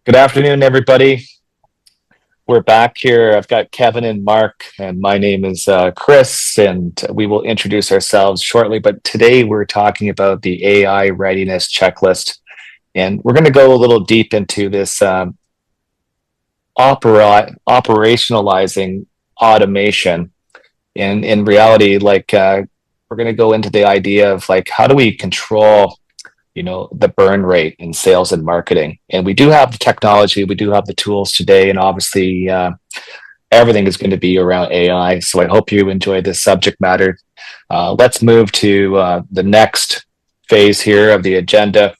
Good afternoon, everybody. We're back here. I've got Kevin and Mark, and my name is Chris, and we will introduce ourselves shortly. But today we're talking about the AI readiness checklist, and we're going to go a little deep into this operationalizing automation. And in reality, we're going to go into the idea of how do we control the burn rate in sales and marketing. And we do have the technology, we do have the tools today, and obviously everything is going to be around AI. So I hope you enjoy this subject matter. Let's move to the next phase here of the agenda.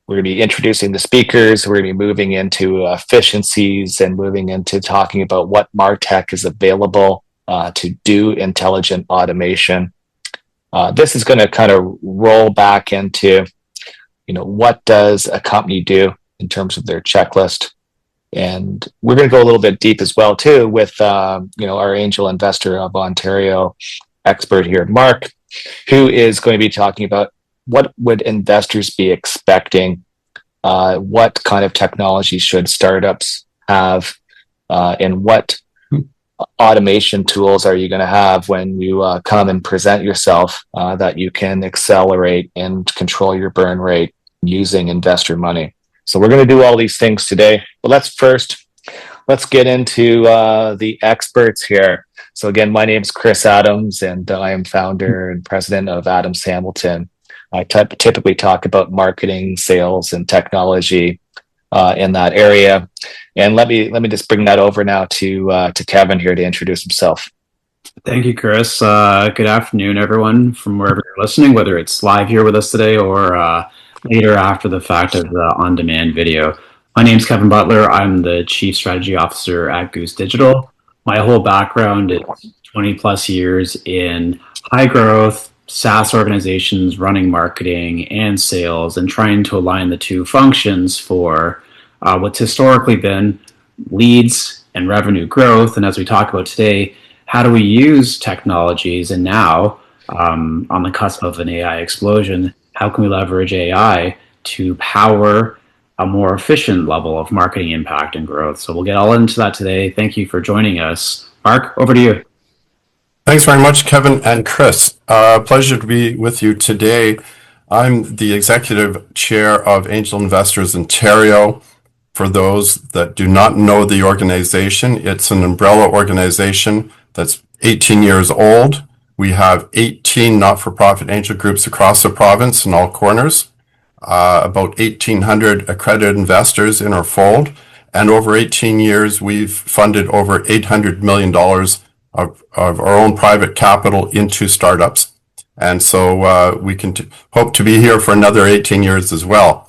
We're going to be introducing the speakers. We're going to be moving into efficiencies and moving into talking about what MarTech is available to do intelligent automation. This is going to kind of roll back into, what does a company do in terms of their checklist? And we're going to go a little bit deep as well, too, with, our angel investor of Ontario expert here, Mark, who is going to be talking about what would investors be expecting, what kind of technology should startups have, and what automation tools are you going to have when you come and present yourself that you can accelerate and control your burn rate using investor money. So we're going to do all these things today, but let's get into the experts here. So again, my name is Chris Adams, and I am founder and president of Adams Hamilton. I typically talk about marketing, sales, and technology in that area. And let me just bring that over now to Kevin here to introduce himself. Thank you, Chris. Good afternoon, everyone, from wherever you're listening, whether it's live here with us today or later after the fact of the on-demand video. My name's Kevin Butler. I'm the Chief Strategy Officer at Goose Digital. My whole background is 20 plus years in high growth SaaS organizations running marketing and sales and trying to align the two functions for what's historically been leads and revenue growth. And as we talk about today, how do we use technologies? And now, on the cusp of an AI explosion, how can we leverage AI to power a more efficient level of marketing impact and growth? So we'll get all into that today. Thank you for joining us. Mark, over to you. Thanks very much, Kevin and Chris. Pleasure to be with you today. I'm the executive chair of Angel Investors Ontario. For those that do not know the organization, it's an umbrella organization that's 18 years old. We have 18 not-for-profit angel groups across the province in all corners, about 1,800 accredited investors in our fold, and over 18 years, we've funded over $800 million of our own private capital into startups. And so we can hope to be here for another 18 years as well.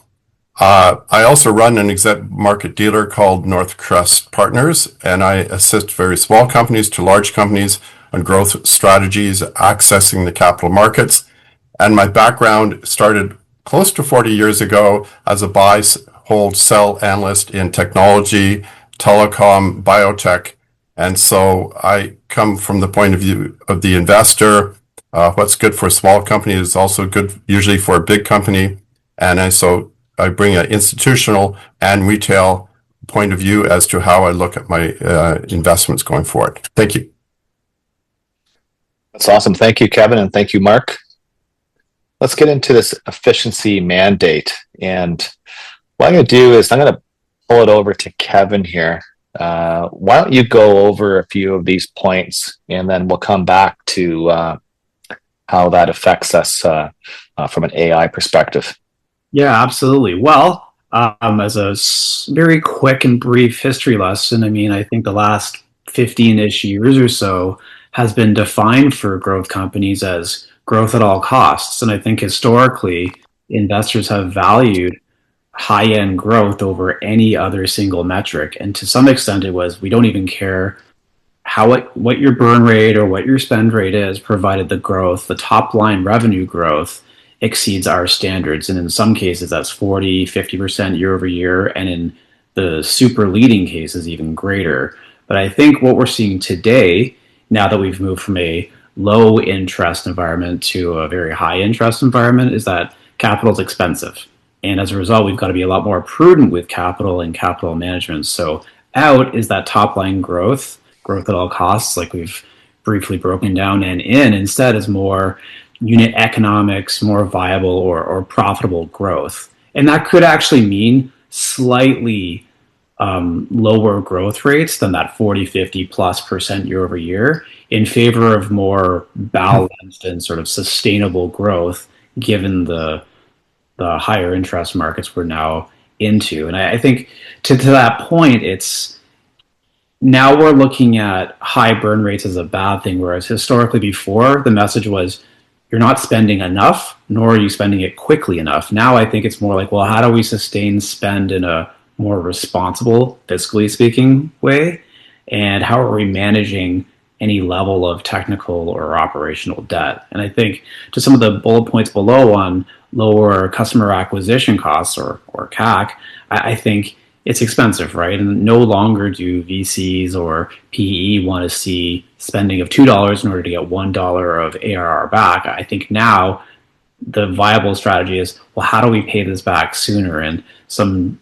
I also run an exec market dealer called Northcrest Partners, and I assist very small companies to large companies on growth strategies, accessing the capital markets. And my background started close to 40 years ago as a buy, hold, sell analyst in technology, telecom, biotech. And so I come from the point of view of the investor. What's good for a small company is also good usually for a big company. And so I bring an institutional and retail point of view as to how I look at my investments going forward. Thank you. That's awesome. Thank you, Kevin, and thank you, Mark. Let's get into this efficiency mandate. And what I'm going to do is I'm going to pull it over to Kevin here. Why don't you go over a few of these points, and then we'll come back to how that affects us from an AI perspective. Yeah, absolutely. Well, as a very quick and brief history lesson, I think the last 15-ish years or so has been defined for growth companies as growth at all costs. And I think historically, investors have valued high-end growth over any other single metric. And to some extent, it was, we don't even care what your burn rate or what your spend rate is, provided the growth, the top line revenue growth exceeds our standards. And in some cases, that's 40, 50% year over year. And in the super leading cases, even greater. But I think what we're seeing today, now that we've moved from a low interest environment to a very high interest environment, is that capital is expensive. And as a result, we've got to be a lot more prudent with capital and capital management. So out is that top line growth at all costs, like we've briefly broken down, and in instead is more unit economics, more viable or profitable growth. And that could actually mean slightly lower growth rates than that 40, 50+% year over year in favor of more balanced and sort of sustainable growth given the higher interest markets we're now into. And I think to that point, it's now we're looking at high burn rates as a bad thing, whereas historically before the message was you're not spending enough, nor are you spending it quickly enough. Now I think it's more like, well, how do we sustain spend in a more responsible, fiscally speaking, way? And how are we managing any level of technical or operational debt? And I think to some of the bullet points below on lower customer acquisition costs or CAC, I think it's expensive, right? And no longer do VCs or PE want to see spending of $2 in order to get $1 of ARR back. I think now the viable strategy is, well, how do we pay this back sooner? And some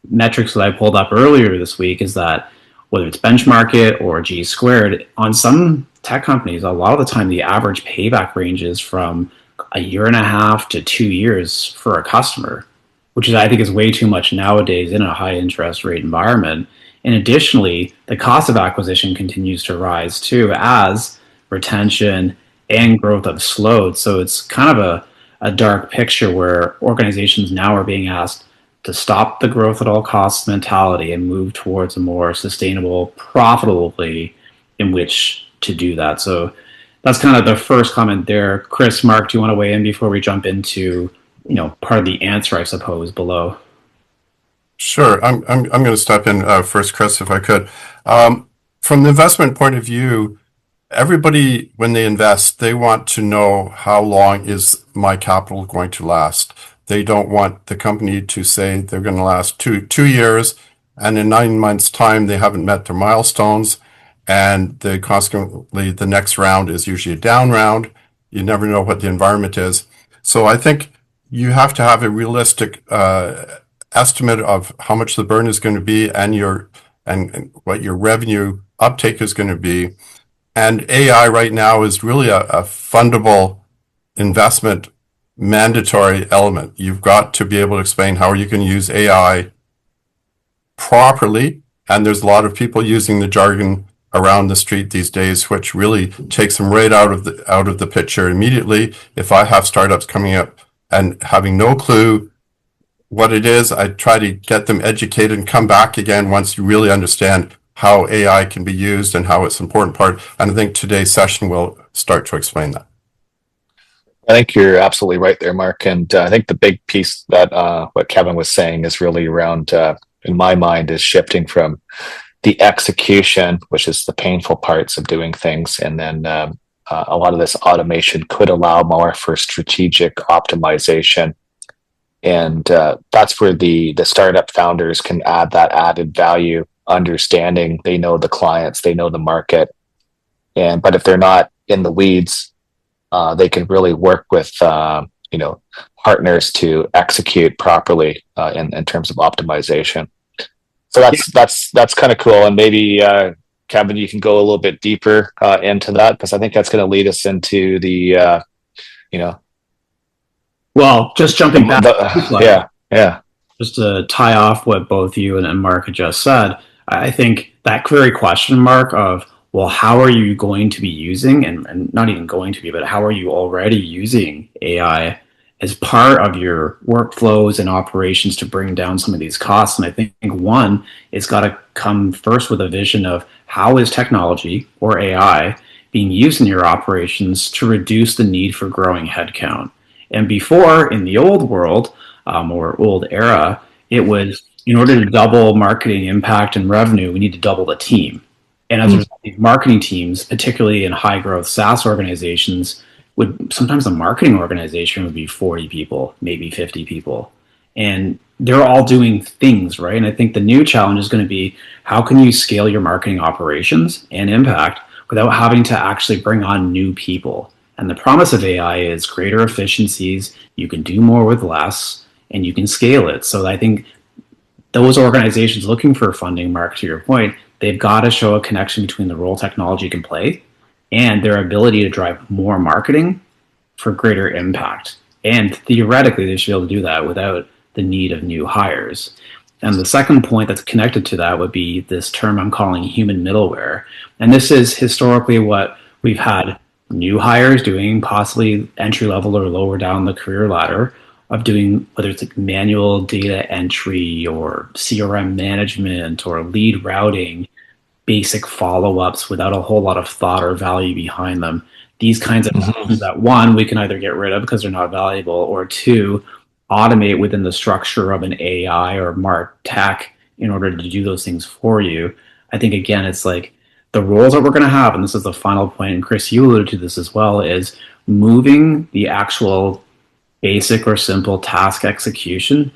metrics that I pulled up earlier this week is that whether it's benchmark or G squared, on some tech companies, a lot of the time the average payback ranges from a year and a half to 2 years for a customer, which is, I think, is way too much nowadays in a high interest rate environment. And additionally, the cost of acquisition continues to rise too as retention and growth have slowed. So it's kind of a dark picture where organizations now are being asked to stop the growth at all costs mentality and move towards a more sustainable, profitable way in which to do that. So that's kind of the first comment there. Chris, Mark, do you want to weigh in before we jump into part of the answer, I suppose, below? Sure. I'm going to step in first, Chris, if I could. From the investment point of view, everybody, when they invest, they want to know how long is my capital going to last. They don't want the company to say they're going to last two years, and in 9 months' time they haven't met their milestones, and consequently the next round is usually a down round. You never know what the environment is. So I think you have to have a realistic estimate of how much the burn is going to be and what your revenue uptake is going to be. And AI right now is really a fundable investment mandatory element. You've got to be able to explain how you can use AI properly. And there's a lot of people using the jargon around the street these days, which really takes them right out of the picture immediately. If I have startups coming up and having no clue what it is, I try to get them educated and come back again once you really understand how AI can be used and how it's an important part. And I think today's session will start to explain that. I think you're absolutely right there, Mark. And I think the big piece that what Kevin was saying is really around, in my mind, is shifting from the execution, which is the painful parts of doing things. And then a lot of this automation could allow more for strategic optimization. And that's where the startup founders can add that added value, understanding. They know the clients, they know the market. But if they're not in the weeds, they can really work with partners to execute properly in terms of optimization. So that's kind of cool. And maybe Kevin, you can go a little bit deeper into that, because I think that's going to lead us into the Well, just jumping back, yeah. Just to tie off what both you and Mark had just said, I think that very question mark of, well, how are you going to be using, and not even going to be, but how are you already using AI as part of your workflows and operations to bring down some of these costs? And I think one, it's got to come first with a vision of how is technology or AI being used in your operations to reduce the need for growing headcount. And before, in the old world or old era, it was in order to double marketing impact and revenue, we need to double the team. And as a result, these marketing teams, particularly in high growth SaaS organizations, sometimes a marketing organization would be 40 people, maybe 50 people. And they're all doing things, right? And I think the new challenge is going to be, how can you scale your marketing operations and impact without having to actually bring on new people? And the promise of AI is greater efficiencies. You can do more with less. and you can scale it. So I think those organizations looking for funding, Mark, to your point, they've got to show a connection between the role technology can play and their ability to drive more marketing for greater impact. And theoretically, they should be able to do that without the need of new hires. And the second point that's connected to that would be this term I'm calling human middleware. And this is historically what we've had new hires doing, possibly entry level or lower down the career ladder, of doing whether it's like manual data entry or CRM management or lead routing, basic follow-ups without a whole lot of thought or value behind them. These kinds of Mhm. that, one, we can either get rid of because they're not valuable, or two, automate within the structure of an AI or Mart tech in order to do those things for you. I think again, it's like the roles that we're going to have, and this is the final point, and Chris, you alluded to this as well, is moving the actual basic or simple task execution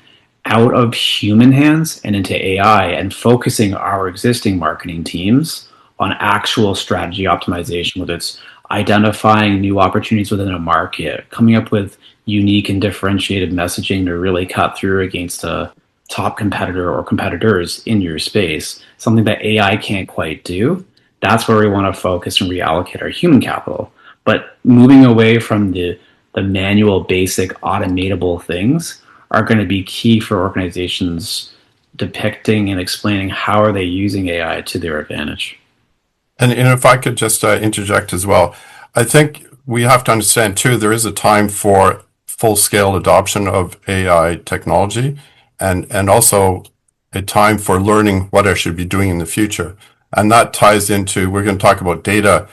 out of human hands and into AI, and focusing our existing marketing teams on actual strategy optimization, whether it's identifying new opportunities within a market, coming up with unique and differentiated messaging to really cut through against a top competitor or competitors in your space, something that AI can't quite do. That's where we want to focus and reallocate our human capital. But moving away from the manual, basic, automatable things are going to be key for organizations depicting and explaining how are they using AI to their advantage. And if I could just interject as well, I think we have to understand too, there is a time for full scale adoption of AI technology and also a time for learning what I should be doing in the future. And that ties into, we're going to talk about data.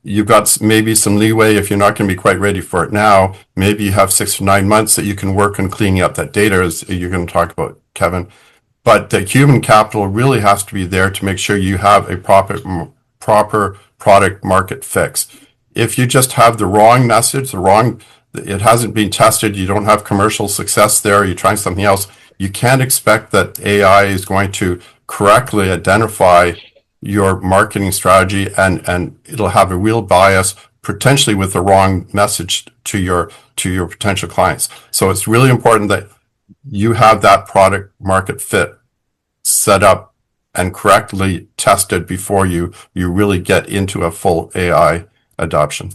You've got maybe some leeway if you're not going to be quite ready for it now. Maybe you have 6 to 9 months that you can work on cleaning up that data, as you're going to talk about, Kevin. But the human capital really has to be there to make sure you have a proper product market fix. If you just have the wrong message, it hasn't been tested, you don't have commercial success there, you're trying something else, you can't expect that AI is going to correctly identify your marketing strategy, and it'll have a real bias potentially with the wrong message to your potential clients. So it's really important that you have that product market fit set up and correctly tested before you really get into a full AI adoption.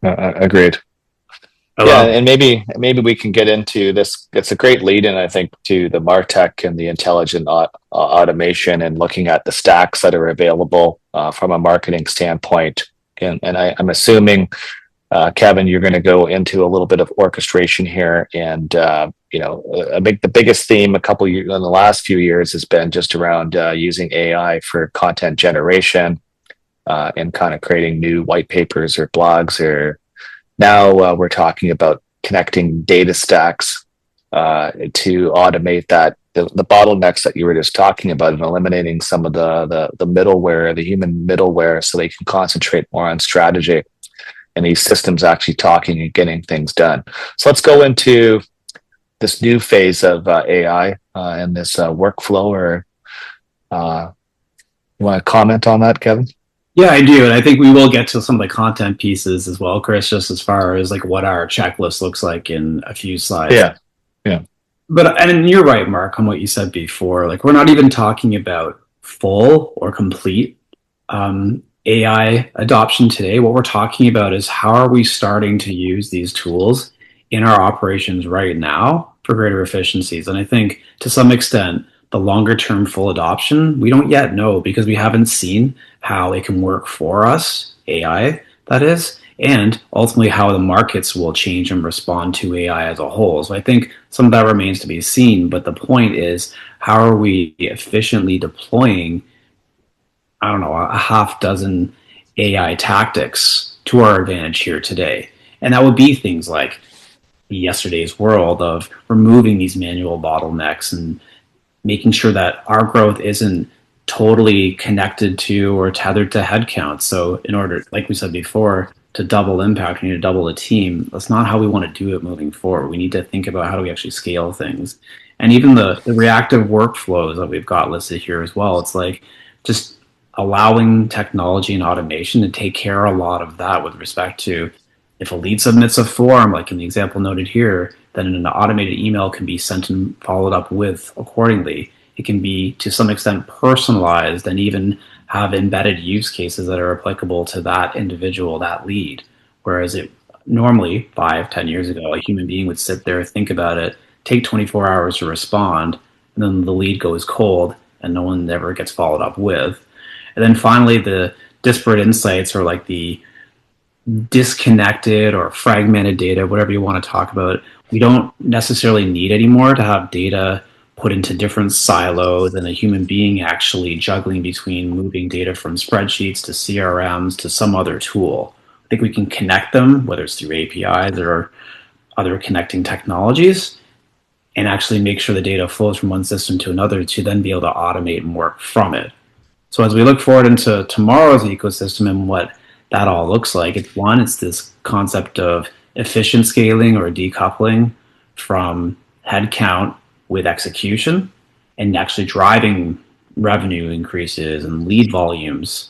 Agreed. Yeah, Hello. and maybe we can get into this. It's a great lead in, I think, to the Martech and the intelligent automation and looking at the stacks that are available from a marketing standpoint. And I'm assuming, Kevin, you're going to go into a little bit of orchestration here. And the biggest theme a couple years in the last few years has been just around using AI for content generation and kind of creating new white papers or blogs. Or now we're talking about connecting data stacks to automate that the bottlenecks that you were just talking about, and eliminating some of the middleware, the human middleware, so they can concentrate more on strategy and these systems actually talking and getting things done. So let's go into this new phase of AI and this workflow. Or you want to comment on that, Kevin? Yeah, I do. And I think we will get to some of the content pieces as well, Chris, just as far as like what our checklist looks like in a few slides. Yeah. Yeah. But, and you're right, Mark, on what you said before. Like, we're not even talking about full or complete AI adoption today. What we're talking about is how are we starting to use these tools in our operations right now for greater efficiencies. And I think to some extent, the longer term full adoption, we don't yet know because we haven't seen how it can work for us, AI, that is, and ultimately how the markets will change and respond to AI as a whole. So I think some of that remains to be seen. But the point is, how are we efficiently deploying, I don't know, a half dozen AI tactics to our advantage here today? And that would be things like yesterday's world of removing these manual bottlenecks and making sure that our growth isn't totally connected to or tethered to headcount. So in order, like we said before, to double impact, we need to double the team. That's not how we want to do it moving forward. We need to think about how do we actually scale things. And even the reactive workflows that we've got listed here as well, it's like just allowing technology and automation to take care of a lot of that with respect to if a lead submits a form, like in the example noted here, then an automated email can be sent and followed up with accordingly. It can be to some extent personalized and even have embedded use cases that are applicable to that individual, that lead. Whereas it normally 5, 10 years ago, a human being would sit there, think about it, take 24 hours to respond, and then the lead goes cold and no one ever gets followed up with. And then finally, the disparate insights, or like the disconnected or fragmented data, whatever you want to talk about, we don't necessarily need anymore to have data put into different silos and a human being actually juggling between moving data from spreadsheets to CRMs to some other tool. I think we can connect them, whether it's through APIs or other connecting technologies, and actually make sure the data flows from one system to another to then be able to automate and work from it. So as we look forward into tomorrow's ecosystem and what that all looks like, it's this concept of efficient scaling or decoupling from headcount with execution and actually driving revenue increases and lead volumes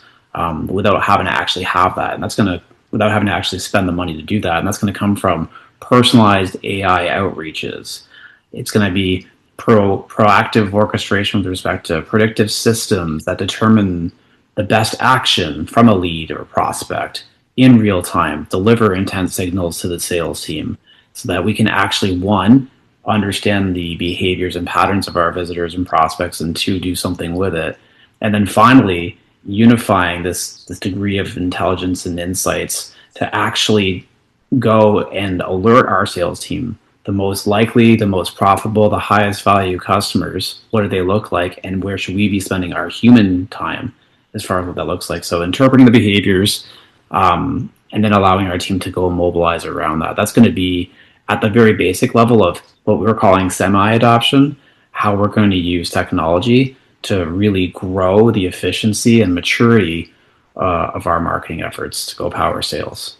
without having to actually have that. And that's going to, without having to actually spend the money to do that. And that's going to come from personalized AI outreaches. It's going to be proactive orchestration with respect to predictive systems that determine the best action from a lead or prospect in real time, deliver intent signals to the sales team so that we can actually, one, understand the behaviors and patterns of our visitors and prospects, and two, do something with it. And then finally, unifying this degree of intelligence and insights to actually go and alert our sales team, the most likely, the most profitable, the highest value customers, what do they look like, and where should we be spending our human time as far as what that looks like. So interpreting the behaviors and then allowing our team to go mobilize around that. That's going to be at the very basic level of what we're calling semi-adoption, how we're going to use technology to really grow the efficiency and maturity of our marketing efforts to go power sales.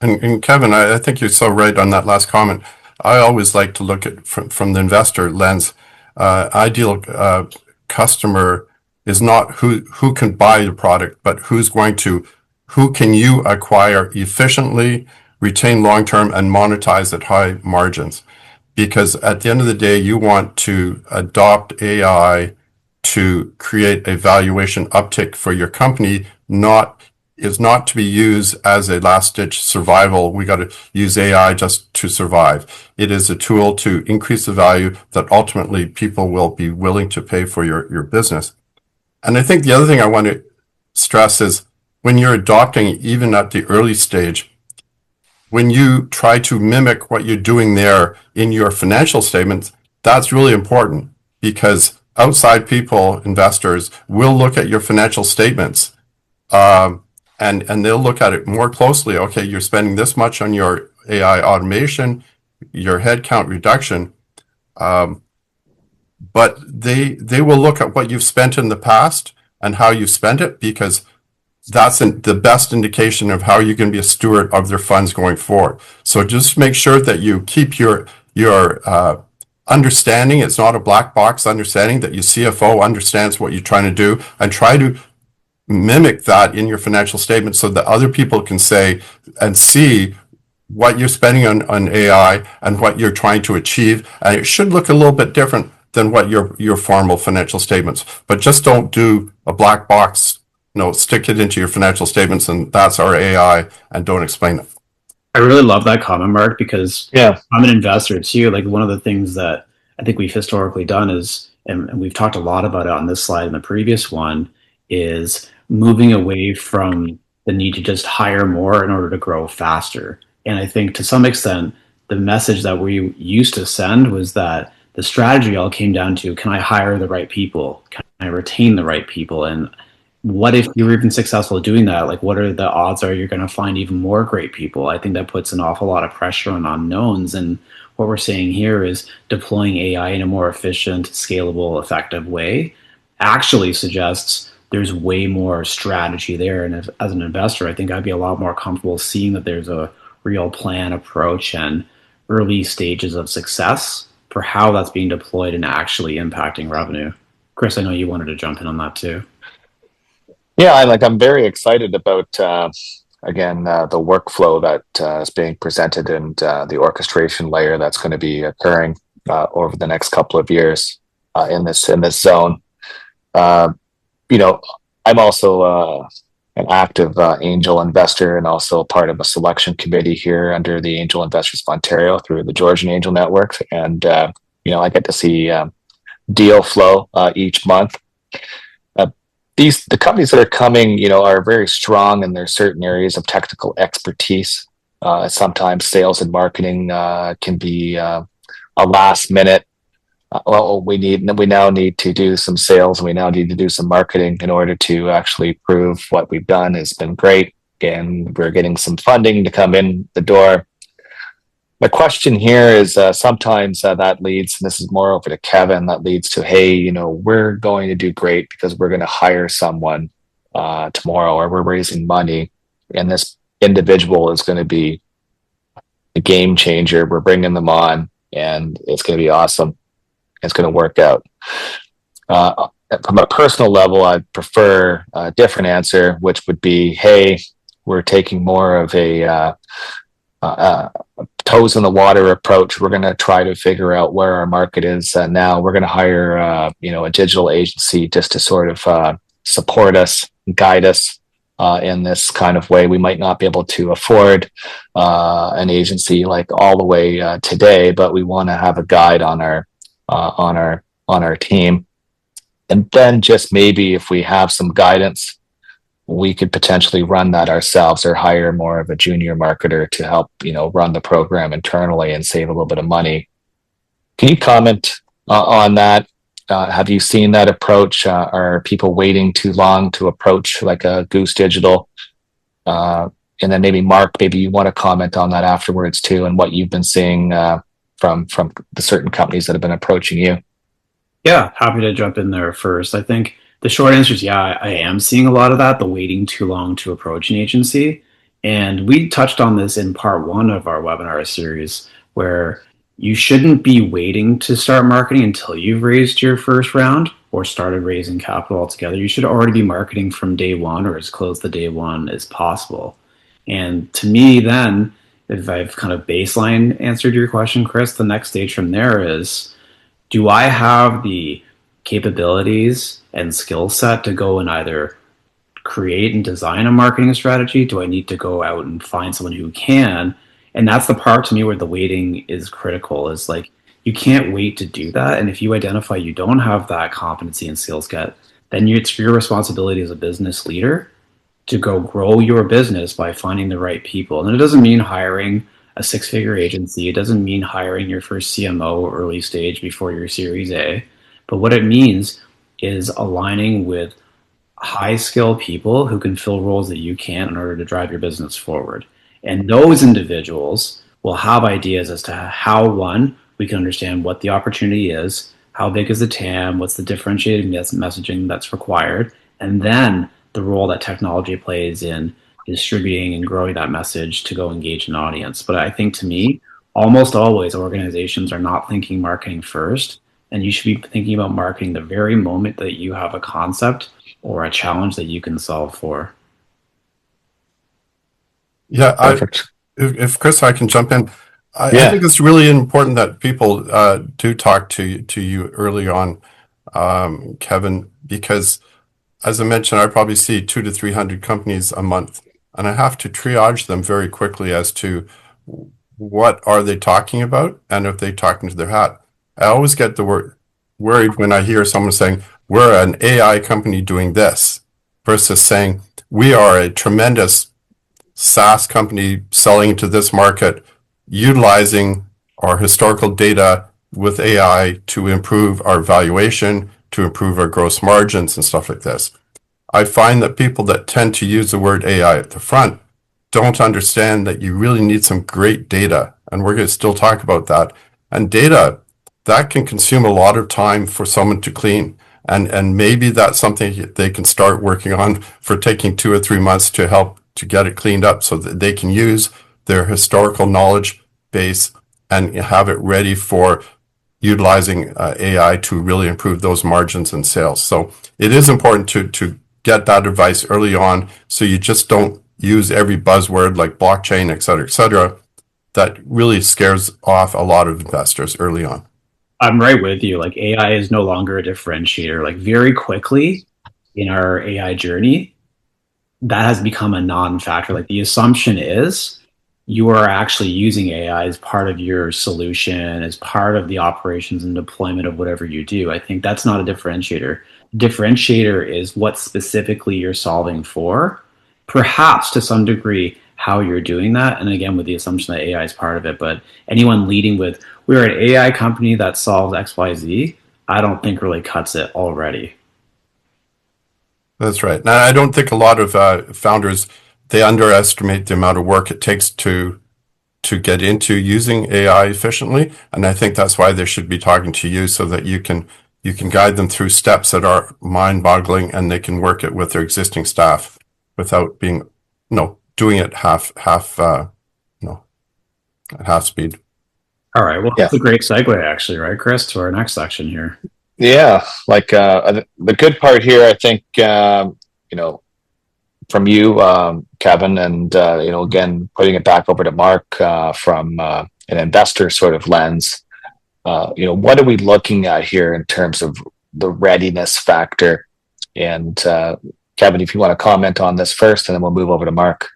And Kevin, I think you're so right on that last comment. I always like to look at from the investor lens. Ideal customer is not who can buy the product, but who can you acquire efficiently, retain long-term, and monetize at high margins. Because at the end of the day, you want to adopt AI to create a valuation uptick for your company, is not to be used as a last-ditch survival. We got to use AI just to survive. It is a tool to increase the value that ultimately people will be willing to pay for your business. And I think the other thing I want to stress is when you're adopting, even at the early stage, when you try to mimic what you're doing there in your financial statements, that's really important, because outside people, investors, will look at your financial statements and they'll look at it more closely. Okay, you're spending this much on your AI automation, your headcount reduction, but they will look at what you've spent in the past and how you spent it, because that's the best indication of how you're going to be a steward of their funds going forward. So just make sure that you keep your understanding. It's not a black box understanding, that your CFO understands what you're trying to do, and try to mimic that in your financial statement so that other people can say and see what you're spending on AI and what you're trying to achieve. And it should look a little bit different than what your formal financial statements. But just don't do a black box. No, stick it into your financial statements and that's our AI, and don't explain it. I really love that comment, Mark, because Yeah. I'm an investor too. Like, one of the things that I think we've historically done is, and we've talked a lot about it on this slide and the previous one, is moving away from the need to just hire more in order to grow faster. And I think to some extent, the message that we used to send was that the strategy all came down to, can I hire the right people? Can I retain the right people? And what if you're even successful at doing that? Like, what are the odds are you're going to find even more great people? I think that puts an awful lot of pressure on unknowns. And what we're saying here is deploying AI in a more efficient, scalable, effective way actually suggests there's way more strategy there. And as an investor, I think I'd be a lot more comfortable seeing that there's a real plan, approach, and early stages of success for how that's being deployed and actually impacting revenue. Chris, I know you wanted to jump in on that too. Yeah, I'm very excited about again, the workflow that is being presented and the orchestration layer that's going to be occurring over the next couple of years in this zone. Uh, you know, I'm also an active angel investor and also part of a selection committee here under the Angel Investors of Ontario through the Georgian Angel Network. And, I get to see deal flow each month. Uh, the companies that are coming, are very strong in their certain areas of technical expertise. Sometimes sales and marketing can be a last minute. We now need to do some sales, and we now need to do some marketing in order to actually prove what we've done has been great, and we're getting some funding to come in the door. My question here is sometimes that leads, and this is more over to Kevin, that leads to, hey, we're going to do great because we're going to hire someone tomorrow, or we're raising money, and this individual is going to be a game changer. We're bringing them on, and it's going to be awesome. It's going to work out. From a personal level, I'd prefer a different answer, which would be, hey, we're taking more of a toes in the water approach. We're going to try to figure out where our market is now. We're going to hire, a digital agency just to sort of support us, guide us in this kind of way. We might not be able to afford an agency like all the way today, but we want to have a guide on our team. And then just maybe if we have some guidance, we could potentially run that ourselves or hire more of a junior marketer to help, run the program internally and save a little bit of money. Can you comment on that? Have you seen that approach? Are people waiting too long to approach like a Goose Digital? And then maybe Mark, maybe you want to comment on that afterwards too, and what you've been seeing from the certain companies that have been approaching you. Yeah, happy to jump in there first. I think the short answer is yeah, I am seeing a lot of that, the waiting too long to approach an agency. And we touched on this in part one of our webinar series, where you shouldn't be waiting to start marketing until you've raised your first round or started raising capital altogether. You should already be marketing from day one or as close to day one as possible. And to me, then, if I've kind of baseline answered your question, Chris, the next stage from there is, do I have the capabilities and skill set to go and either create and design a marketing strategy? Do I need to go out and find someone who can? And that's the part to me where the waiting is critical, is like, you can't wait to do that. And if you identify you don't have that competency and skill set, then it's your responsibility as a business leader to go grow your business by finding the right people. And it doesn't mean hiring a six-figure agency. It doesn't mean hiring your first CMO early stage before your Series A. But what it means is aligning with high-skilled people who can fill roles that you can't in order to drive your business forward. And those individuals will have ideas as to how, one, we can understand what the opportunity is, how big is the TAM, what's the differentiating messaging that's required, and then the role that technology plays in distributing and growing that message to go engage an audience. But I think, to me, almost always organizations are not thinking marketing first, and you should be thinking about marketing the very moment that you have a concept or a challenge that you can solve for. Yeah, if Chris, I can jump in. I think it's really important that people do talk to you early on, Kevin, because as I mentioned, I probably see 200 to 300 companies a month, and I have to triage them very quickly as to what are they talking about and if they're talking to their hat. I always get worried when I hear someone saying, we're an AI company doing this, versus saying, we are a tremendous SaaS company selling to this market, utilizing our historical data with AI to improve our valuation, to improve our gross margins and stuff like this. I find that people that tend to use the word AI at the front don't understand that you really need some great data. And we're going to still talk about that. And data, that can consume a lot of time for someone to clean. And maybe that's something they can start working on for taking 2 or 3 months to help to get it cleaned up so that they can use their historical knowledge base and have it ready for utilizing AI to really improve those margins and sales. So it is important to get that advice early on, so you just don't use every buzzword like blockchain, et cetera, that really scares off a lot of investors early on. I'm right with you. Like AI is no longer a differentiator. Like very quickly in our AI journey, that has become a non-factor. Like the assumption is you are actually using AI as part of your solution, as part of the operations and deployment of whatever you do. I think that's not a differentiator. Differentiator is what specifically you're solving for, perhaps to some degree how you're doing that. And again, with the assumption that AI is part of it, but anyone leading with, we're an AI company that solves XYZ, I don't think really cuts it already. That's right. Now, I don't think a lot of founders, they underestimate the amount of work it takes to get into using AI efficiently, and I think that's why they should be talking to you so that you can guide them through steps that are mind-boggling, and they can work it with their existing staff without being, doing it you know, at half speed. All right. Well, Yeah. that's a great segue, actually, right, Chris, to our next section here. Yeah. Like the good part here, I think, from you, Kevin, and again, putting it back over to Mark from an investor sort of lens. What are we looking at here in terms of the readiness factor? And Kevin, if you want to comment on this first, and then we'll move over to Mark.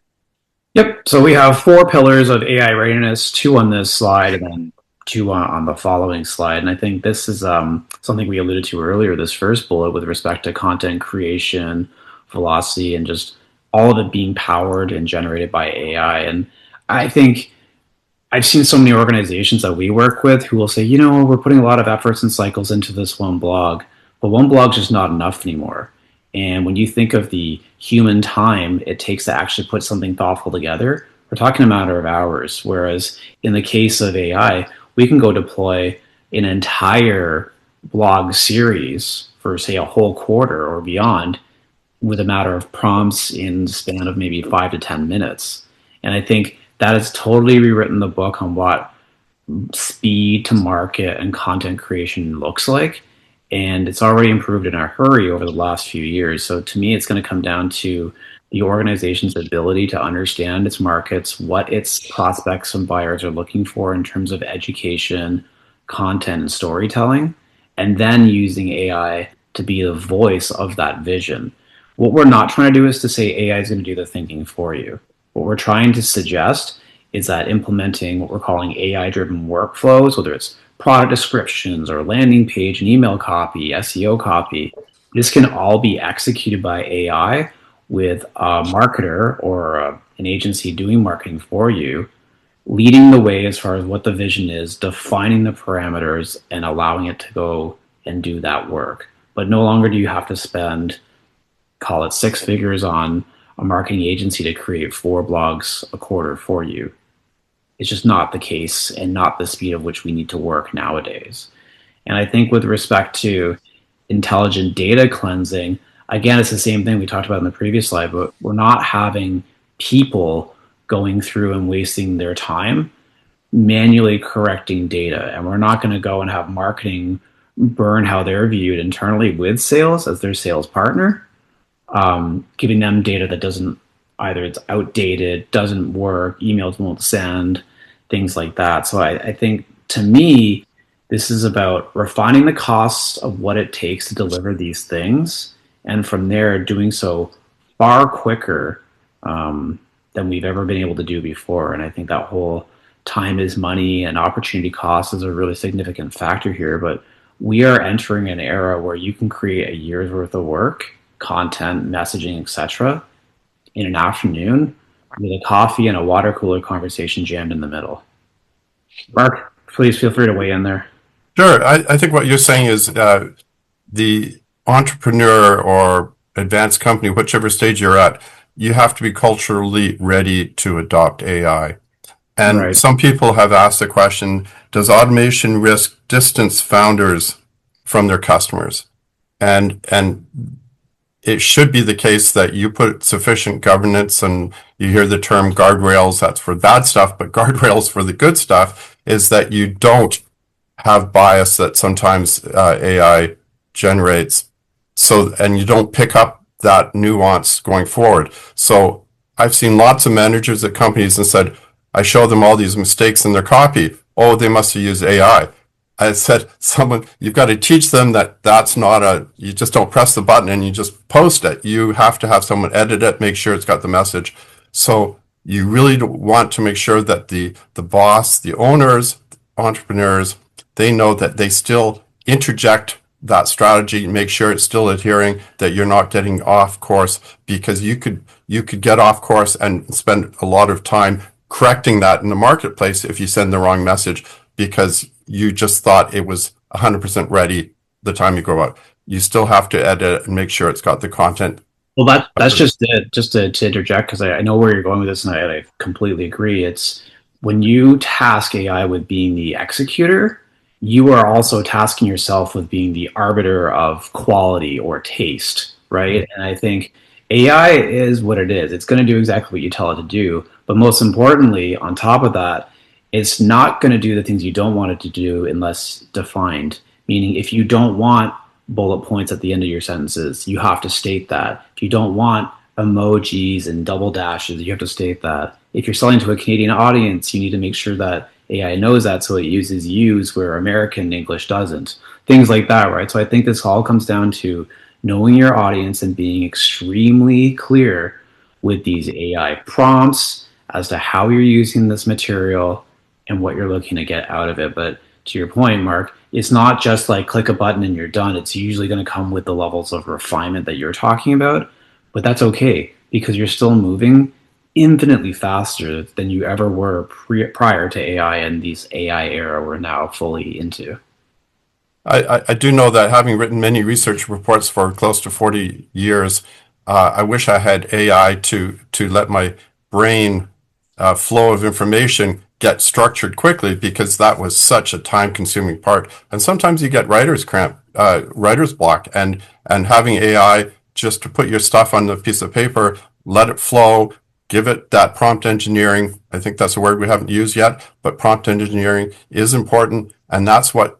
Yep. So we have four pillars of AI readiness, two on this slide, and then two on the following slide. And I think this is something we alluded to earlier, this first bullet with respect to content creation, velocity, and just all of it being powered and generated by AI. And I think I've seen so many organizations that we work with who will say, we're putting a lot of efforts and cycles into this one blog, but one blog is just not enough anymore. And when you think of the human time it takes to actually put something thoughtful together, we're talking a matter of hours. Whereas in the case of AI, we can go deploy an entire blog series for, say, a whole quarter or beyond with a matter of prompts in the span of maybe 5 to 10 minutes. And I think that has totally rewritten the book on what speed to market and content creation looks like. And it's already improved in a hurry over the last few years. So to me, it's going to come down to the organization's ability to understand its markets, what its prospects and buyers are looking for in terms of education, content, and storytelling, and then using AI to be the voice of that vision. What we're not trying to do is to say AI is going to do the thinking for you. What we're trying to suggest is that implementing what we're calling AI-driven workflows, whether it's product descriptions or landing page and email copy, SEO copy, this can all be executed by AI with a marketer or an agency doing marketing for you, leading the way as far as what the vision is, defining the parameters, and allowing it to go and do that work. But no longer do you have to spend, call it 6 figures on a marketing agency to create 4 blogs a quarter for you. It's just not the case and not the speed of which we need to work nowadays. And I think with respect to intelligent data cleansing, again, it's the same thing we talked about in the previous slide, but we're not having people going through and wasting their time manually correcting data. And we're not going to go and have marketing burn how they're viewed internally with sales as their sales partner, giving them data that doesn't, either it's outdated, doesn't work, emails won't send, things like that. So I think, to me, this is about refining the costs of what it takes to deliver these things, and from there doing so far quicker than we've ever been able to do before. And I think that whole time is money and opportunity cost is a really significant factor here. But we are entering an era where you can create a year's worth of work, content, messaging, etc., in an afternoon with a coffee and a water cooler conversation jammed in the middle. Mark, please feel free to weigh in there. Sure. I think what you're saying is the entrepreneur or advanced company, whichever stage you're at, you have to be culturally ready to adopt AI. And Right. some people have asked the question, does automation risk distance founders from their customers? And it should be the case that you put sufficient governance, and you hear the term guardrails, that's for bad stuff, but guardrails for the good stuff is that you don't have bias that sometimes AI generates. So, and you don't pick up that nuance going forward. So I've seen lots of managers at companies and said, I show them all these mistakes in their copy. Oh, they must have used AI. I said, you've got to teach them that that's not you just don't press the button and you just post it. You have to have someone edit it, make sure it's got the message. So you really want to make sure that the boss, the owners, entrepreneurs, they know that they still interject that strategy, make sure it's still adhering, that you're not getting off course, because you could get off course and spend a lot of time correcting that in the marketplace if you send the wrong message because you just thought it was 100% ready the time you go out. You still have to edit it and make sure it's got the content. Well, that's just it. Just to interject, because I know where you're going with this, and I completely agree. It's when you task AI with being the executor, you are also tasking yourself with being the arbiter of quality or taste, right? And I think AI is what it is. It's going to do exactly what you tell it to do. But most importantly, on top of that, it's not going to do the things you don't want it to do unless defined. Meaning, if you don't want bullet points at the end of your sentences, you have to state that. If you don't want emojis and double dashes, you have to state that. If you're selling to a Canadian audience, you need to make sure that AI knows that so it uses use where American English doesn't. Things like that, right? So I think this all comes down to knowing your audience and being extremely clear with these AI prompts as to how you're using this material and what you're looking to get out of it. But to your point, Mark, it's not just like click a button and you're done. It's usually going to come with the levels of refinement that you're talking about. But that's okay because you're still moving infinitely faster than you ever were prior to AI and these AI era we're now fully into. I do know that having written many research reports for close to 40 years, I wish I had AI to let my brain flow of information get structured quickly because that was such a time-consuming part. And sometimes you get writer's cramp, writer's block, and having AI just to put your stuff on the piece of paper, let it flow, give it that prompt engineering. I think that's a word we haven't used yet, but prompt engineering is important, and that's what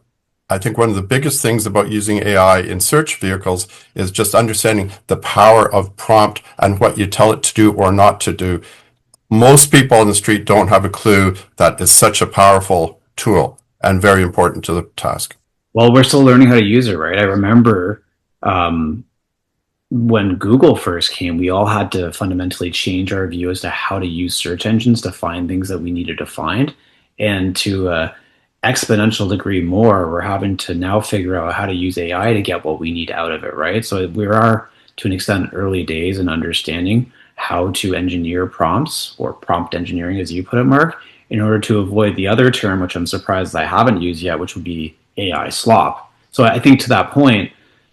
I think one of the biggest things about using AI in search vehicles is just understanding the power of prompt and what you tell it to do or not to do. Most people on the street don't have a clue that is such a powerful tool and very important to the task. Well, we're still learning how to use it, right? I remember when Google first came, we all had to fundamentally change our view as to how to use search engines to find things that we needed to find. And to exponential degree more, we're having to now figure out how to use AI to get what we need out of it, right? So we are, to an extent, early days in understanding how to engineer prompts, or prompt engineering, as you put it, Mark, in order to avoid the other term, which I'm surprised I haven't used yet, which would be AI slop. So I think to that point,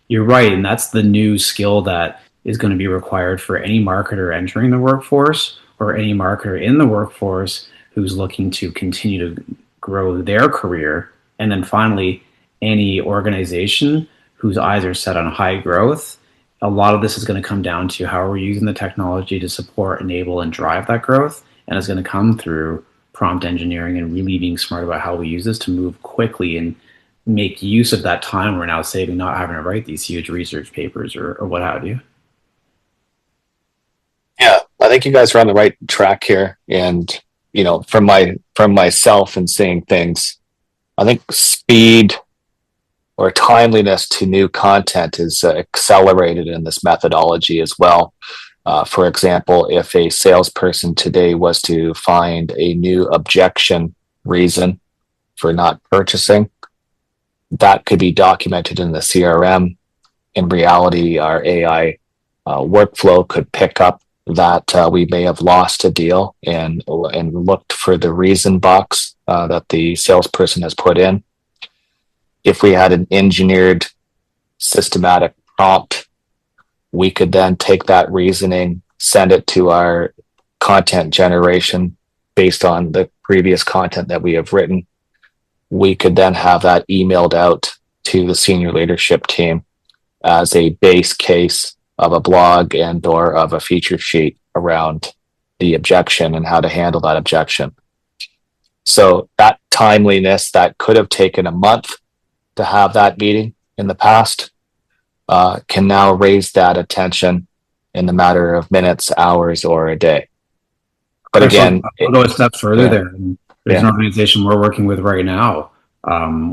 you're right, and that's the new skill that is going to be required for any marketer entering the workforce or any marketer in the workforce who's looking to continue to grow their career. And then finally, any organization whose eyes are set on high growth. A lot of this is going to come down to how are we using the technology to support, enable, and drive that growth. And it's going to come through prompt engineering and really being smart about how we use this to move quickly and make use of that time we're now saving, not having to write these huge research papers or what have you. Yeah, I think you guys are on the right track here. And, you know, from myself and seeing things, I think speed or timeliness to new content is accelerated in this methodology as well. For example, if a salesperson today was to find a new objection reason for not purchasing, that could be documented in the CRM. In reality, our AI workflow could pick up that we may have lost a deal and looked for the reason box that the salesperson has put in. If we had an engineered systematic prompt, we could then take that reasoning, send it to our content generation based on the previous content that we have written. We could then have that emailed out to the senior leadership team as a base case of a blog and or of a feature sheet around the objection and how to handle that objection. So that timeliness that could have taken a month to have that meeting in the past can now raise that attention in the matter of minutes, hours, or a day. But Chris, again, I'll go a step further yeah, there. And there's an yeah. organization we're working with right now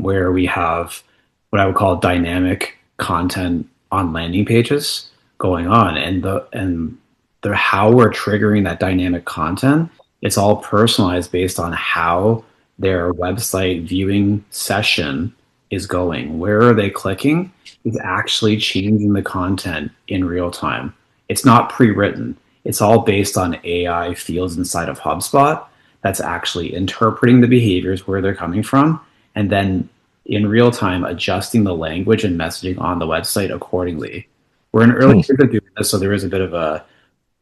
where we have what I would call dynamic content on landing pages going on, and the how we're triggering that dynamic content. It's all personalized based on how their website viewing session is going. Where are they clicking? Is actually changing the content in real time. It's not pre-written. It's all based on AI fields inside of HubSpot that's actually interpreting the behaviors where they're coming from, and then in real time adjusting the language and messaging on the website accordingly. We're in early Hmm. years of doing this, so there is a bit of a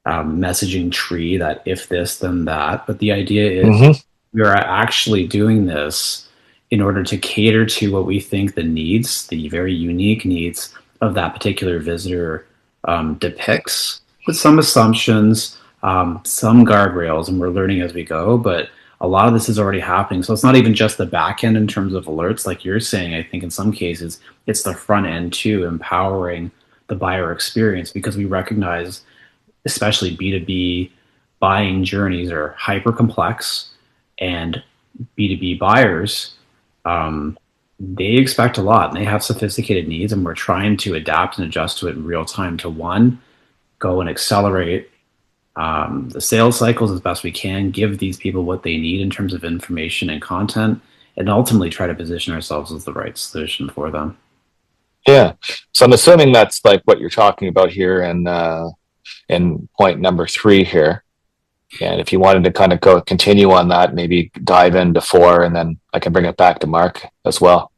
messaging tree that if this, then that. But the idea is Hmm. we are actually doing this in order to cater to what we think the needs, the very unique needs of that particular visitor depicts, with some assumptions, some guardrails, and we're learning as we go. But a lot of this is already happening. So it's not even just the back end in terms of alerts, like you're saying. I think in some cases, it's the front end too, empowering the buyer experience because we recognize especially B2B buying journeys are hyper complex, and B2B buyers, they expect a lot and they have sophisticated needs, and we're trying to adapt and adjust to it in real time to one, go and accelerate the sales cycles as best we can, give these people what they need in terms of information and content, and ultimately try to position ourselves as the right solution for them. Yeah. So I'm assuming that's like what you're talking about here in point number 3 here. And if you wanted to kind of go continue on that, maybe dive into 4, and then I can bring it back to Mark as well.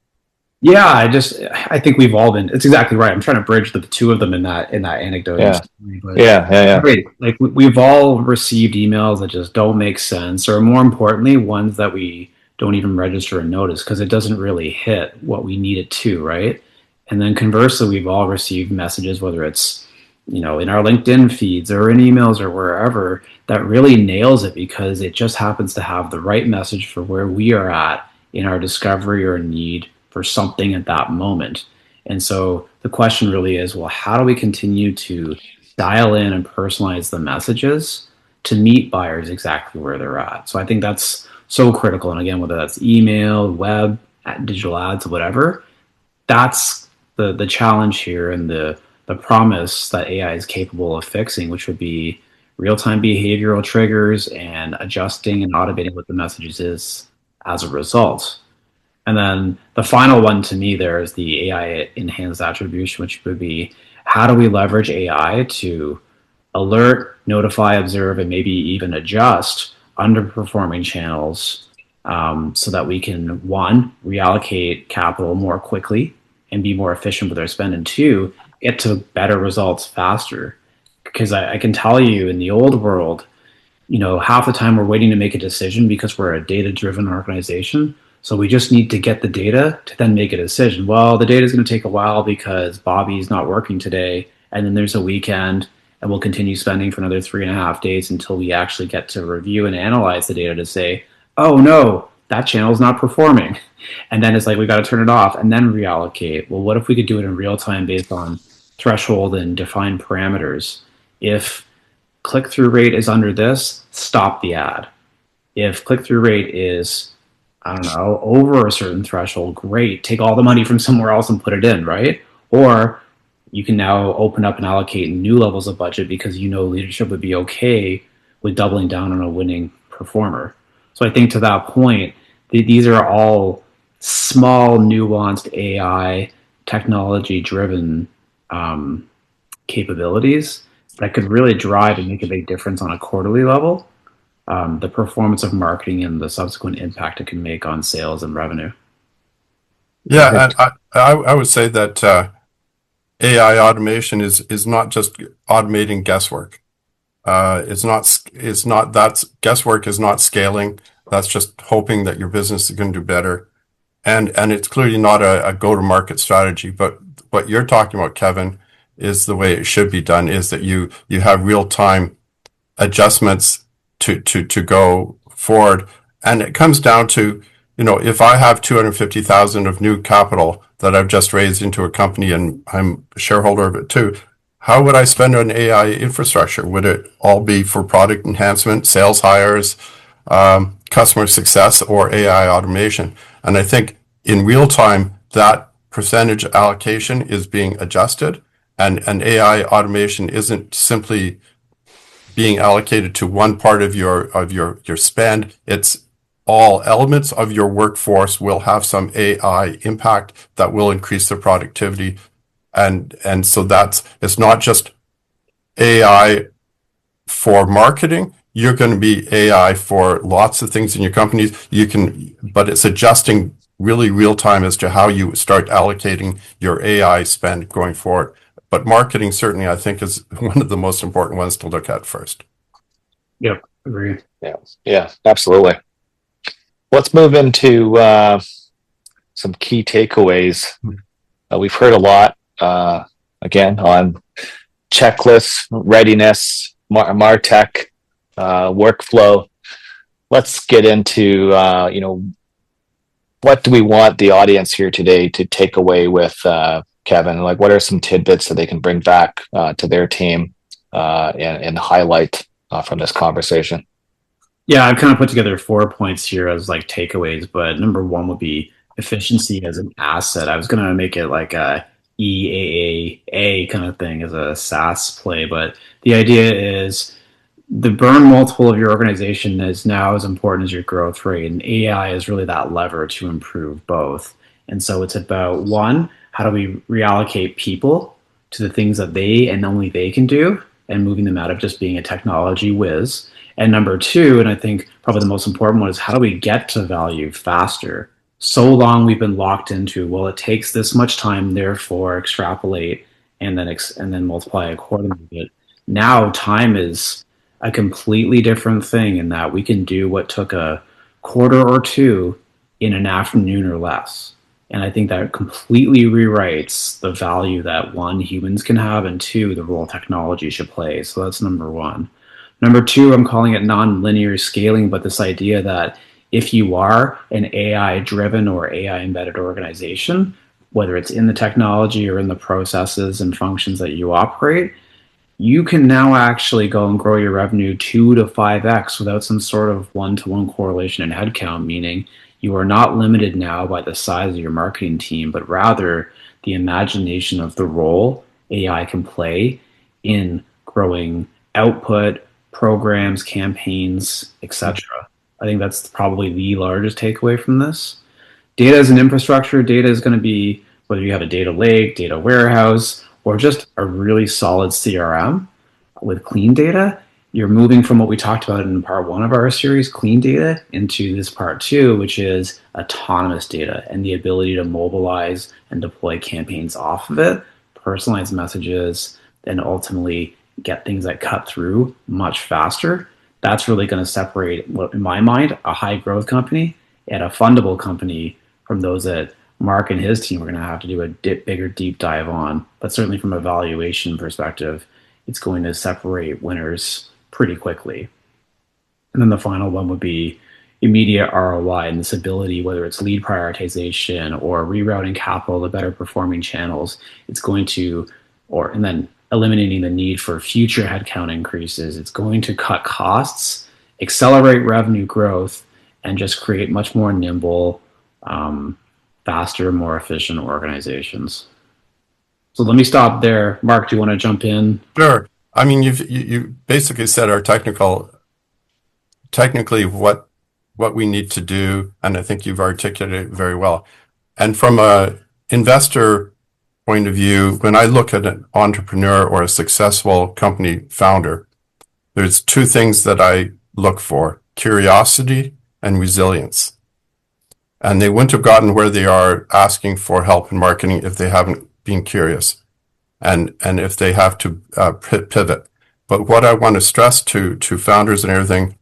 Yeah, I think we've all been. It's exactly right. I'm trying to bridge the two of them in that anecdote and Yeah. story, but Yeah. Yeah. Yeah. great. Like we've all received emails that just don't make sense, or more importantly, ones that we don't even register and notice because it doesn't really hit what we need it to, right? And then conversely, we've all received messages, whether it's in our LinkedIn feeds or in emails or wherever, that really nails it because it just happens to have the right message for where we are at in our discovery or need for something at that moment. And so the question really is, well, how do we continue to dial in and personalize the messages to meet buyers exactly where they're at? So I think that's so critical. And again, whether that's email, web, digital ads, whatever, that's the challenge here and the promise that AI is capable of fixing, which would be real time behavioral triggers and adjusting and automating what the messages is as a result. And then the final one to me there is the AI enhanced attribution, which would be how do we leverage AI to alert, notify, observe, and maybe even adjust underperforming channels so that we can, one, reallocate capital more quickly and be more efficient with our spend, and two, get to better results faster. Because I can tell you in the old world, half the time we're waiting to make a decision because we're a data driven organization. So we just need to get the data to then make a decision. Well, the data is going to take a while because Bobby's not working today. And then there's a weekend, and we'll continue spending for another 3.5 days until we actually get to review and analyze the data to say, oh no, that channel is not performing. And then it's like, we got to turn it off and then reallocate. Well, what if we could do it in real time based on threshold and defined parameters? If click through rate is under this, stop the ad. If click through rate is, I don't know, over a certain threshold, great, take all the money from somewhere else and put it in, right? Or you can now open up and allocate new levels of budget because leadership would be okay with doubling down on a winning performer. So I think to that point, these are all small, nuanced AI technology driven capabilities that could really drive and make a big difference on a quarterly level, the performance of marketing and the subsequent impact it can make on sales and revenue. Yeah, and I would say that AI automation is not just automating guesswork. It's not that's guesswork is not scaling. That's just hoping that your business is going to do better. And it's clearly not a go-to-market strategy. But what you're talking about, Kevin, is the way it should be done, is that you have real-time adjustments to go forward. And it comes down to, if I have 250,000 of new capital that I've just raised into a company and I'm a shareholder of it too, how would I spend on AI infrastructure? Would it all be for product enhancement, sales hires, customer success, or AI automation? And I think in real time, that percentage allocation is being adjusted, and AI automation isn't simply being allocated to one part of your spend. It's all elements of your workforce will have some AI impact that will increase their productivity. And so it's not just AI for marketing. You're going to be AI for lots of things in your companies. But it's adjusting really real time as to how you start allocating your AI spend going forward. But marketing certainly, I think, is one of the most important ones to look at first. Yep, agree. Yeah, absolutely. Let's move into some key takeaways. We've heard a lot, again, on checklists, readiness, MarTech, workflow. Let's get into, what do we want the audience here today to take away with Kevin? Like, what are some tidbits that they can bring back to their team and highlight from this conversation? Yeah, I've kind of put together 4 points here as like takeaways, but number one would be efficiency as an asset. I was going to make it like a EAA kind of thing as a SaaS play, but the idea is the burn multiple of your organization is now as important as your growth rate, and AI is really that lever to improve both. And so it's about one, how do we reallocate people to the things that they and only they can do, and moving them out of just being a technology whiz. And number two, and I think probably the most important one, is how do we get to value faster? So long we've been locked into, well, it takes this much time, therefore extrapolate and then multiply accordingly. But now time is a completely different thing in that we can do what took a quarter or two in an afternoon or less. And I think that completely rewrites the value that one, humans can have, and two, the role technology should play. So that's number one. Number two, I'm calling it non-linear scaling, but this idea that if you are an AI driven or AI embedded organization, whether it's in the technology or in the processes and functions that you operate, you can now actually go and grow your revenue 2 to 5x without some sort of one-to-one correlation in headcount, meaning you are not limited now by the size of your marketing team, but rather the imagination of the role AI can play in growing output, programs, campaigns, etc. I think that's probably the largest takeaway from this. Data as an infrastructure, data is going to be whether you have a data lake, data warehouse, or just a really solid CRM with clean data. You're moving from what we talked about in part one of our series, clean data, into this part two, which is autonomous data and the ability to mobilize and deploy campaigns off of it, personalize messages, and ultimately get things that cut through much faster. That's really going to separate, in my mind, a high growth company and a fundable company from those that Mark and his team are going to have to do a bigger deep dive on. But certainly from a valuation perspective, it's going to separate winners pretty quickly. And then the final one would be immediate ROI and this ability, whether it's lead prioritization or rerouting capital to better performing channels, it's going to, and then eliminating the need for future headcount increases. It's going to cut costs, accelerate revenue growth, and just create much more nimble, faster, more efficient organizations. So let me stop there. Mark, do you want to jump in? Sure. I mean, you basically said our technically what we need to do, and I think you've articulated it very well. And from a investor point of view, when I look at an entrepreneur or a successful company founder, there's two things that I look for: curiosity and resilience. And they wouldn't have gotten where they are asking for help in marketing if they haven't been curious and if they have to pivot. But what I want to stress to founders and everything,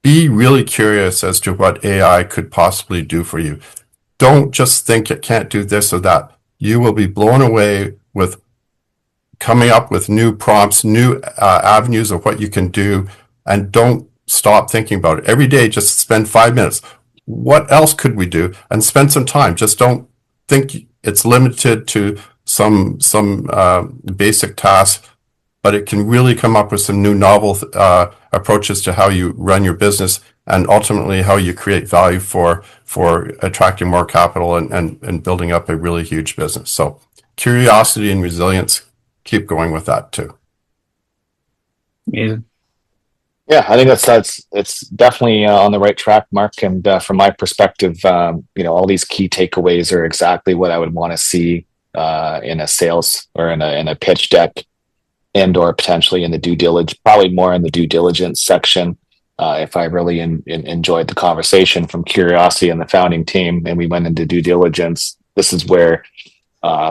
be really curious as to what AI could possibly do for you. Don't just think it can't do this or that. You will be blown away with coming up with new prompts, new avenues of what you can do, and don't stop thinking about it. Every day, just spend 5 minutes. What else could we do? And spend some time. Just don't think it's limited to some basic task. but it can really come up with some new novel approaches to how you run your business and ultimately how you create value for attracting more capital and building up a really huge business. So curiosity and resilience, keep going with that too. Amazing. Yeah, I think that's it's definitely on the right track, Mark. And from my perspective, all these key takeaways are exactly what I would want to see in a sales or in a pitch deck, and or potentially in the due diligence, probably more in the due diligence section. If I really enjoyed the conversation from curiosity and the founding team, and we went into due diligence, this is where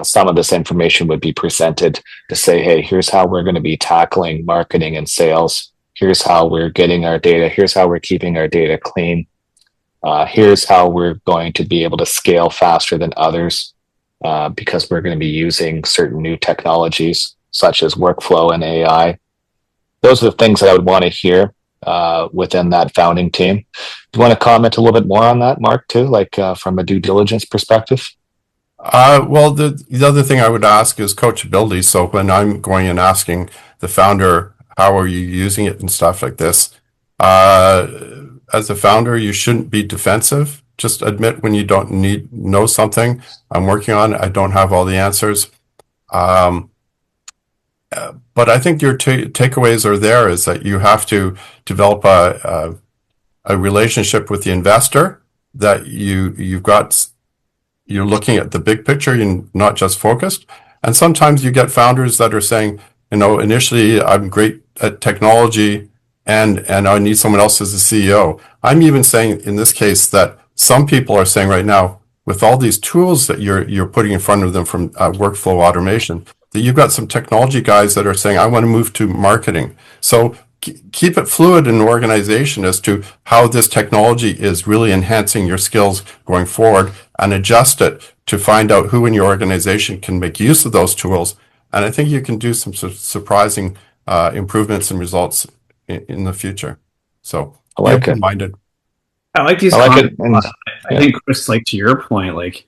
some of this information would be presented to say, hey, here's how we're going to be tackling marketing and sales. Here's how we're getting our data. Here's how we're keeping our data clean. Here's how we're going to be able to scale faster than others because we're going to be using certain new technologies such as workflow and AI. Those are the things that I would want to hear within that founding team. Do you want to comment a little bit more on that, Mark, too, like from a due diligence perspective? Well, the other thing I would ask is coachability. So when I'm going and asking the founder, how are you using it and stuff like this, as a founder, you shouldn't be defensive. Just admit when you don't know something. I'm working on it. I don't have all the answers. But I think your takeaways are there is that you have to develop a relationship with the investor, that you're looking at the big picture and not just focused. And sometimes you get founders that are saying, initially I'm great at technology and I need someone else as a CEO. I'm even saying in this case that some people are saying right now, with all these tools that you're putting in front of them from workflow automation, that you've got some technology guys that are saying, I want to move to marketing. So keep it fluid in an organization as to how this technology is really enhancing your skills going forward, and adjust it to find out who in your organization can make use of those tools. And I think you can do some surprising improvements and results in the future. So I like it. minded. I like these I like comments it. And, I think, Chris, like to your point,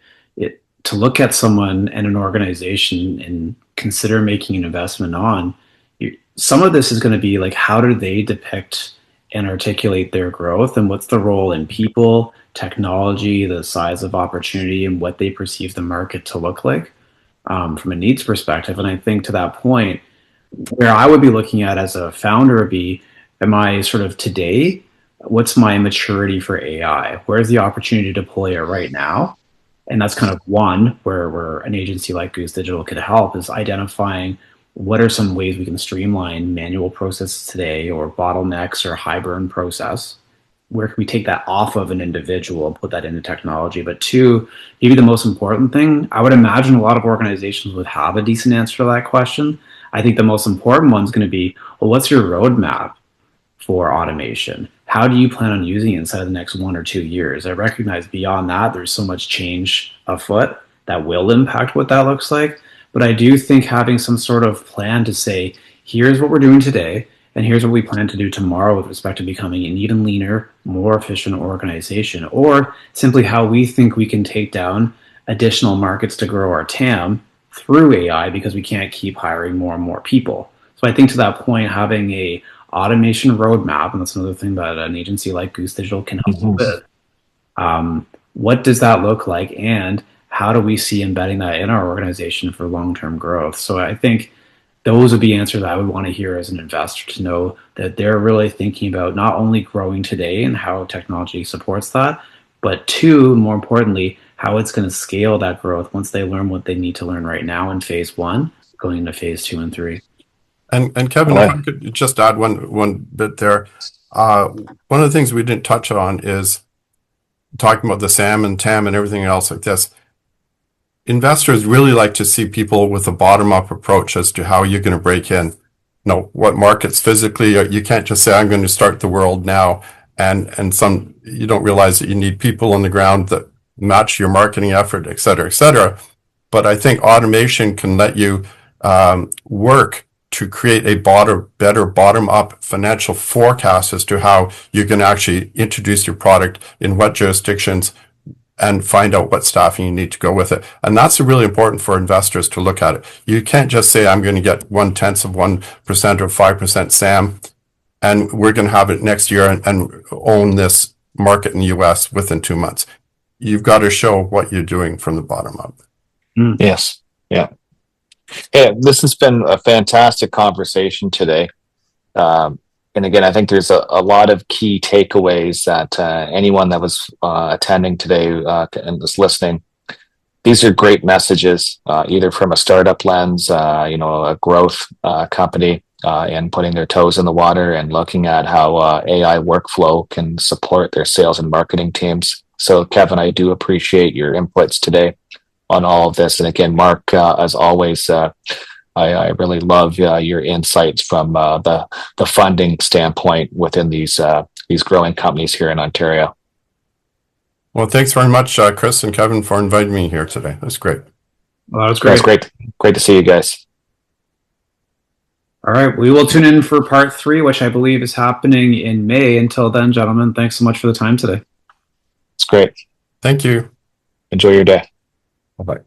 to look at someone and an organization and consider making an investment on, some of this is going to be like, how do they depict and articulate their growth, and what's the role in people, technology, the size of opportunity, and what they perceive the market to look like from a needs perspective. And I think to that point, where I would be looking at as a founder would be, am I sort of today, what's my maturity for AI? Where's the opportunity to deploy it right now? And that's kind of one where an agency like Goose Digital could help, is identifying what are some ways we can streamline manual processes today, or bottlenecks, or high burn process. Where can we take that off of an individual and put that into technology? But two, maybe the most important thing, I would imagine a lot of organizations would have a decent answer to that question. I think the most important one is going to be, well, what's your roadmap for automation? How do you plan on using it inside of the next 1 or 2 years? I recognize beyond that, there's so much change afoot that will impact what that looks like. But I do think having some sort of plan to say, here's what we're doing today, and here's what we plan to do tomorrow with respect to becoming an even leaner, more efficient organization, or simply how we think we can take down additional markets to grow our TAM through AI, because we can't keep hiring more and more people. So I think to that point, having a automation roadmap, and that's another thing that an agency like Goose Digital can help with. What does that look like, and how do we see embedding that in our organization for long-term growth? So I think those would be answers I would want to hear as an investor, to know that they're really thinking about not only growing today and how technology supports that, but two, more importantly, how it's going to scale that growth once they learn what they need to learn right now in phase 1, going into phase 2 and 3. And Kevin, if I could just add one bit there. One of the things we didn't touch on is talking about the SAM and TAM and everything else like this. Investors really like to see people with a bottom-up approach as to how you're going to break in. What markets physically. You can't just say, I'm going to start the world now. And you don't realize that you need people on the ground that match your marketing effort, et cetera, et cetera. But I think automation can let you work to create a better bottom-up financial forecast as to how you can actually introduce your product in what jurisdictions and find out what staffing you need to go with it. And that's really important for investors to look at it. You can't just say, I'm going to get 0.1% or 5% SAM, and we're going to have it next year and own this market in the US within 2 months. You've got to show what you're doing from the bottom up. Yes. Yeah. Hey, this has been a fantastic conversation today. And again, I think there's a lot of key takeaways that anyone that was attending today and was listening, these are great messages, either from a startup lens, a growth company, and putting their toes in the water and looking at how AI workflow can support their sales and marketing teams. So, Kevin, I do appreciate your inputs today on all of this. And again, Mark, as always, I really love your insights from the funding standpoint within these growing companies here in Ontario. Well, thanks very much, Chris and Kevin, for inviting me here today. That's great. Well, that was great. That's great. Great to see you guys. All right. We will tune in for part 3, which I believe is happening in May. Until then, gentlemen, thanks so much for the time today. It's great. Thank you. Enjoy your day. Bye-bye.